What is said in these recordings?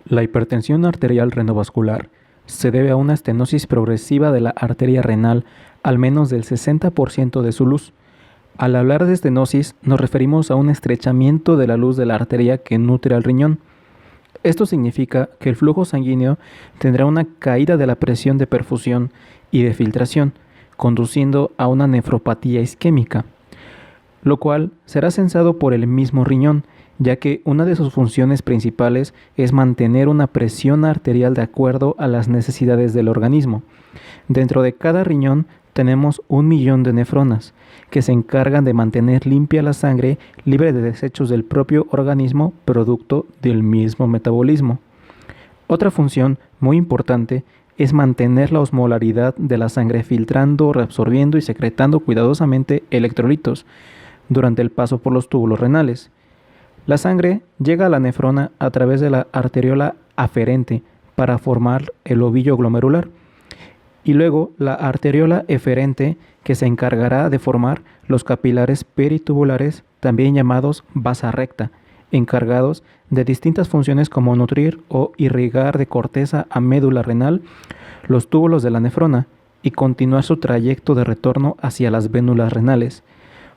La hipertensión arterial renovascular se debe a una estenosis progresiva de la arteria renal al menos del 60% de su luz. Al hablar de estenosis nos referimos a un estrechamiento de la luz de la arteria que nutre al riñón. Esto significa que el flujo sanguíneo tendrá una caída de la presión de perfusión y de filtración, conduciendo a una nefropatía isquémica, lo cual será sensado por el mismo riñón, ya que una de sus funciones principales es mantener una presión arterial de acuerdo a las necesidades del organismo. Dentro de cada riñón tenemos 1.000.000 de nefronas, que se encargan de mantener limpia la sangre libre de desechos del propio organismo producto del mismo metabolismo. Otra función muy importante es mantener la osmolaridad de la sangre filtrando, reabsorbiendo y secretando cuidadosamente electrolitos durante el paso por los túbulos renales. La sangre llega a la nefrona a través de la arteriola aferente para formar el ovillo glomerular y luego la arteriola eferente que se encargará de formar los capilares peritubulares, también llamados vasa recta, encargados de distintas funciones como nutrir o irrigar de corteza a médula renal los túbulos de la nefrona y continuar su trayecto de retorno hacia las vénulas renales.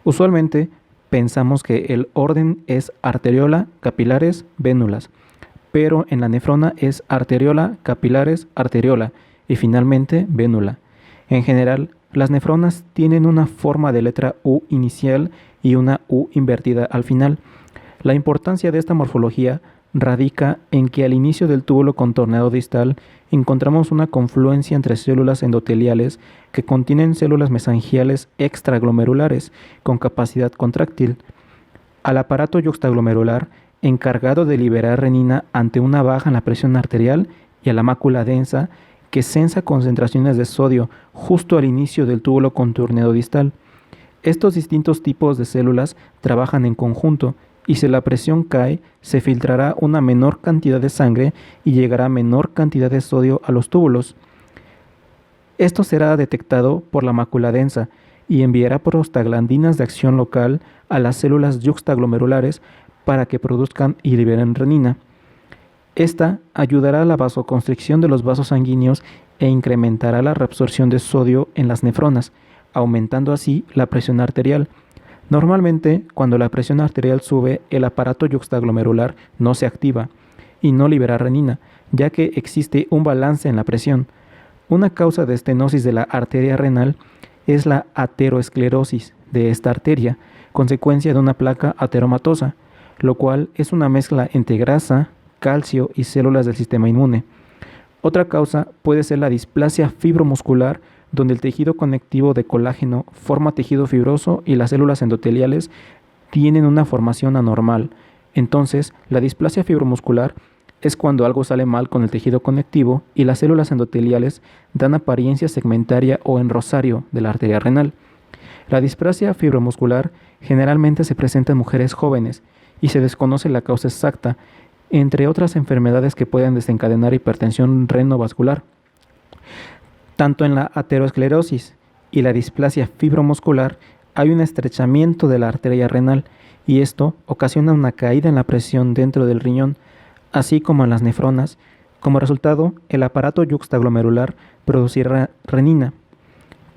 Usualmente pensamos que el orden es arteriola, capilares, vénulas, pero en la nefrona es arteriola, capilares, arteriola y finalmente vénula. En general, las nefronas tienen una forma de letra U inicial y una U invertida al final. La importancia de esta morfología radica en que al inicio del túbulo contorneado distal encontramos una confluencia entre células endoteliales que contienen células mesangiales extraglomerulares con capacidad contráctil, al aparato yuxtaglomerular encargado de liberar renina ante una baja en la presión arterial y a la mácula densa que sensa concentraciones de sodio justo al inicio del túbulo contorneado distal. Estos distintos tipos de células trabajan en conjunto y si la presión cae, se filtrará una menor cantidad de sangre y llegará menor cantidad de sodio a los túbulos. Esto será detectado por la mácula densa y enviará prostaglandinas de acción local a las células yuxtaglomerulares para que produzcan y liberen renina. Esta ayudará a la vasoconstricción de los vasos sanguíneos e incrementará la reabsorción de sodio en las nefronas, aumentando así la presión arterial. Normalmente, cuando la presión arterial sube, el aparato yuxtaglomerular no se activa y no libera renina, ya que existe un balance en la presión. Una causa de estenosis de la arteria renal es la ateroesclerosis de esta arteria, consecuencia de una placa ateromatosa, lo cual es una mezcla entre grasa, calcio y células del sistema inmune. Otra causa puede ser la displasia fibromuscular, donde el tejido conectivo de colágeno forma tejido fibroso y las células endoteliales tienen una formación anormal. Entonces, la displasia fibromuscular es cuando algo sale mal con el tejido conectivo y las células endoteliales dan apariencia segmentaria o en rosario de la arteria renal. La displasia fibromuscular generalmente se presenta en mujeres jóvenes y se desconoce la causa exacta, entre otras enfermedades que pueden desencadenar hipertensión renovascular. Tanto en la ateroesclerosis y la displasia fibromuscular hay un estrechamiento de la arteria renal y esto ocasiona una caída en la presión dentro del riñón, así como en las nefronas. Como resultado, el aparato yuxtaglomerular producirá renina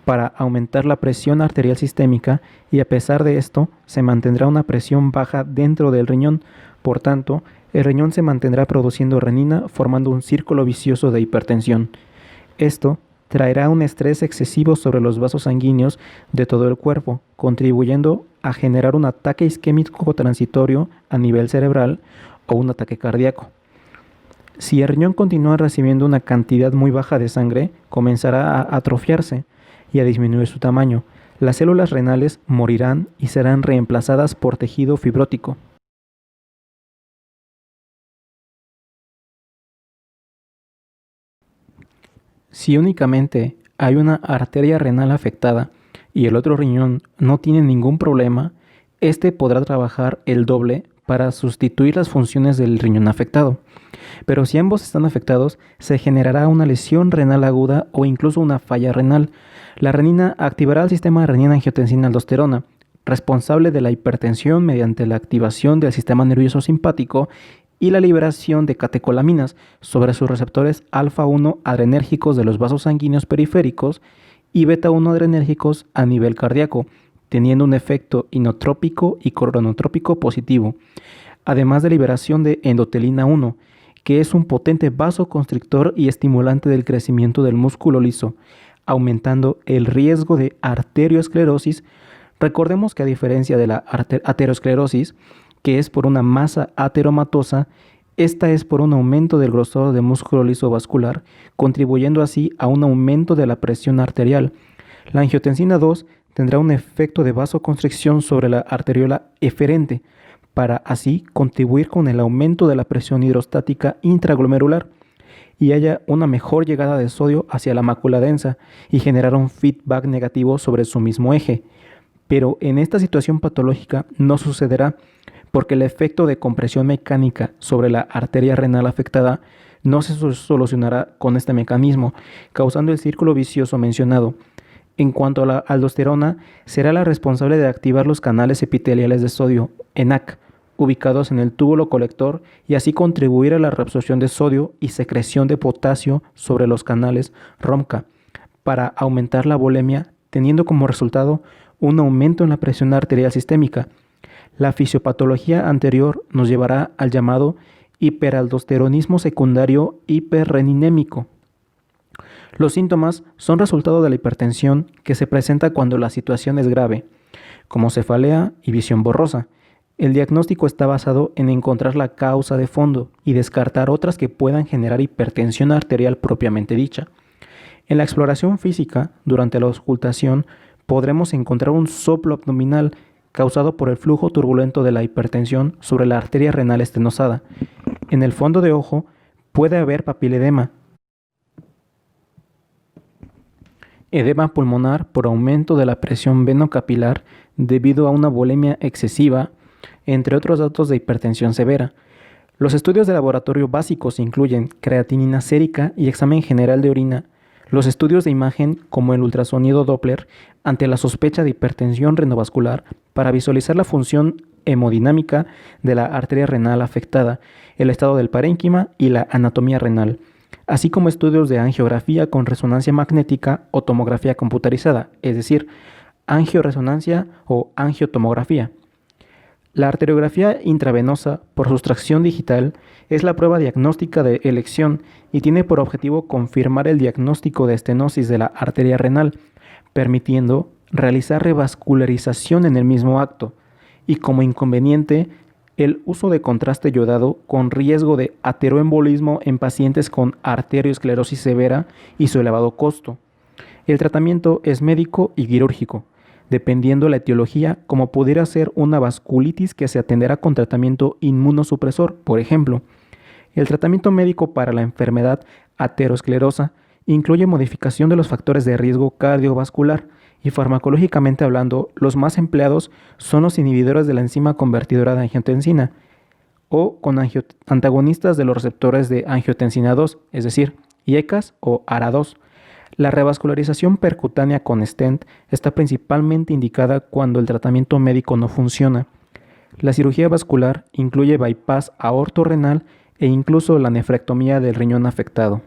para aumentar la presión arterial sistémica y a pesar de esto se mantendrá una presión baja dentro del riñón. Por tanto, el riñón se mantendrá produciendo renina formando un círculo vicioso de hipertensión. Esto traerá un estrés excesivo sobre los vasos sanguíneos de todo el cuerpo, contribuyendo a generar un ataque isquémico transitorio a nivel cerebral o un ataque cardíaco. Si el riñón continúa recibiendo una cantidad muy baja de sangre, comenzará a atrofiarse y a disminuir su tamaño. Las células renales morirán y serán reemplazadas por tejido fibrótico. Si únicamente hay una arteria renal afectada y el otro riñón no tiene ningún problema, este podrá trabajar el doble para sustituir las funciones del riñón afectado. Pero si ambos están afectados, se generará una lesión renal aguda o incluso una falla renal. La renina activará el sistema renina-angiotensina-aldosterona, responsable de la hipertensión mediante la activación del sistema nervioso simpático y la liberación de catecolaminas sobre sus receptores alfa-1 adrenérgicos de los vasos sanguíneos periféricos y beta-1 adrenérgicos a nivel cardíaco, teniendo un efecto inotrópico y cronotrópico positivo, además de liberación de endotelina 1, que es un potente vasoconstrictor y estimulante del crecimiento del músculo liso, aumentando el riesgo de arteriosclerosis. Recordemos que a diferencia de la aterosclerosis, que es por una masa ateromatosa, esta es por un aumento del grosor del músculo liso vascular, contribuyendo así a un aumento de la presión arterial. La angiotensina 2 tendrá un efecto de vasoconstricción sobre la arteriola eferente, para así contribuir con el aumento de la presión hidrostática intraglomerular y haya una mejor llegada de sodio hacia la mácula densa y generar un feedback negativo sobre su mismo eje. Pero en esta situación patológica no sucederá porque el efecto de compresión mecánica sobre la arteria renal afectada no se solucionará con este mecanismo, causando el círculo vicioso mencionado. En cuanto a la aldosterona, será la responsable de activar los canales epiteliales de sodio, ENaC, ubicados en el túbulo colector y así contribuir a la reabsorción de sodio y secreción de potasio sobre los canales ROMCA, para aumentar la volemia, teniendo como resultado un aumento en la presión arterial sistémica. La fisiopatología anterior nos llevará al llamado hiperaldosteronismo secundario hiperreninémico. Los síntomas son resultado de la hipertensión que se presenta cuando la situación es grave, como cefalea y visión borrosa. El diagnóstico está basado en encontrar la causa de fondo y descartar otras que puedan generar hipertensión arterial propiamente dicha. En la exploración física, durante la auscultación, podremos encontrar un soplo abdominal causado por el flujo turbulento de la hipertensión sobre la arteria renal estenosada. En el fondo de ojo puede haber papiledema, edema pulmonar por aumento de la presión venocapilar debido a una volemia excesiva, entre otros datos de hipertensión severa. Los estudios de laboratorio básicos incluyen creatinina sérica y examen general de orina. Los estudios de imagen, como el ultrasonido Doppler, ante la sospecha de hipertensión renovascular, para visualizar la función hemodinámica de la arteria renal afectada, el estado del parénquima y la anatomía renal, así como estudios de angiografía con resonancia magnética o tomografía computarizada, es decir, angioresonancia o angiotomografía. La arteriografía intravenosa por sustracción digital es la prueba diagnóstica de elección y tiene por objetivo confirmar el diagnóstico de estenosis de la arteria renal, permitiendo realizar revascularización en el mismo acto, y como inconveniente, el uso de contraste yodado con riesgo de ateroembolismo en pacientes con arteriosclerosis severa y su elevado costo. El tratamiento es médico y quirúrgico, dependiendo la etiología, como pudiera ser una vasculitis que se atenderá con tratamiento inmunosupresor, por ejemplo. El tratamiento médico para la enfermedad aterosclerosa incluye modificación de los factores de riesgo cardiovascular y farmacológicamente hablando, los más empleados son los inhibidores de la enzima convertidora de angiotensina o con antagonistas de los receptores de angiotensina 2, es decir, IECAS o ARA2. La revascularización percutánea con stent está principalmente indicada cuando el tratamiento médico no funciona. La cirugía vascular incluye bypass aortorrenal e incluso la nefrectomía del riñón afectado.